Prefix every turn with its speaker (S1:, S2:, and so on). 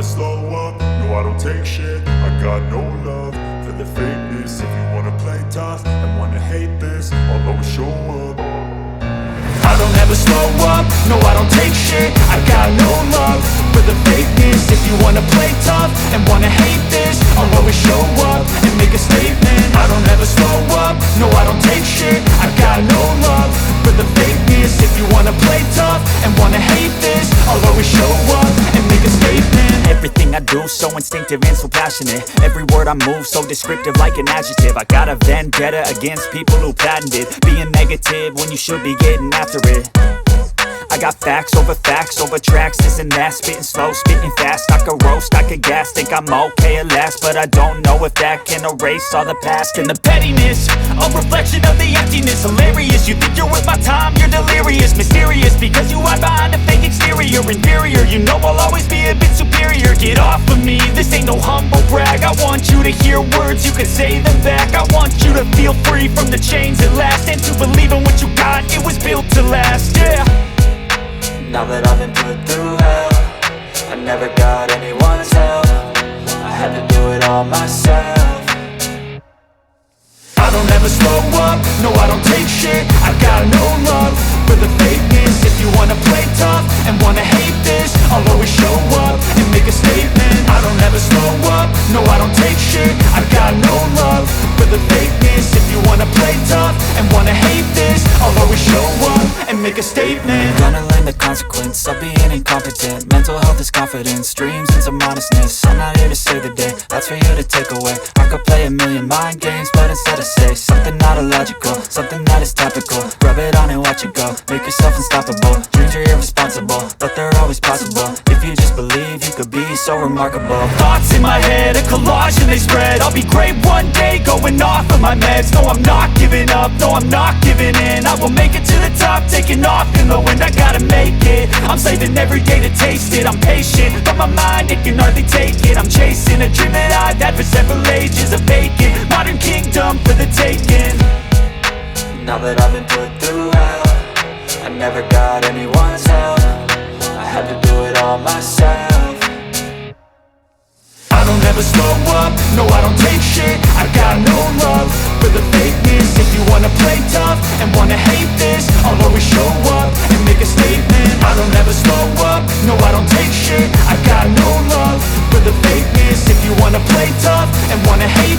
S1: slow up, no I don't take shit. I got no love for the fakeness. If you wanna play tough and wanna hate this, I'll always show up. I don't ever slow up, no I don't take shit. I got no love for the fakeness. If you wanna play tough and wanna hate this, I'll always show up and make a statement. I don't ever slow up, no I don't take shit. I got no love for the fakeness. If you wanna play tough and wanna hate this, I'll always show up and make a statement.
S2: Everything I do so instinctive and so passionate. Every word I move so descriptive like an adjective. I got a vendetta against people who patented being negative when you should be getting after it. I got facts over tracks, this and that. Spitting slow, spitting fast, I could roast, I could gas. Think I'm okay at last, but I don't know if that can erase all the past. And the pettiness, a reflection of the emptiness. Hilarious, you think you're worth my time, you're delirious. Mysterious, because you hide behind a fake exterior. Inferior, you know I'll always be a bit superior. Get off of me, this ain't no humble brag. I want you to hear words, you can say them back. I want you to feel free from the chains at last, and to believe in what you got, it was built to last, yeah.
S3: Now that I've been put through hell, I never got anyone's help. I had to do it all myself.
S1: I don't ever slow up, no I don't take shit. I got no love for the fakeness. If you wanna play tough and wanna hate this, I'll always show up and make a statement. I don't ever slow up, no I don't take shit. I got no love for the fakeness. If you wanna play tough and wanna hate this, I'll always show up and make a statement.
S3: Gonna learn the consequence of being incompetent. Mental health is confidence, dreams and some honestness. I'm not here to save the day, that's for you to take away. I could play a million mind games, but instead I say something not illogical, something that is topical. Rub it on and watch it go, make yourself unstoppable. Dreams are irresponsible, but they're always possible. If you just believe, you could be so remarkable.
S2: Thoughts in my head, a collage and they spread. I'll be great one day, going off of my meds. No, I'm not giving up, no, I'm not giving in. I will make it to the top, taking off in the wind. I gotta make it, I'm saving every day to taste it. I'm patient, but my mind, it can hardly take it. I'm chasing a dream that I've had for several ages. A vacant, modern kingdom for the taking.
S3: Now that I've been put through hell, I never got anyone's help. I had to do it all myself.
S1: I don't ever slow up, no I don't take shit. I got no love for the fakeness. If you wanna play tough and wanna hate this, I'll always show up and make a statement. I don't ever slow up, no I don't take shit. I got no love for the fakeness. If you wanna play tough and wanna hate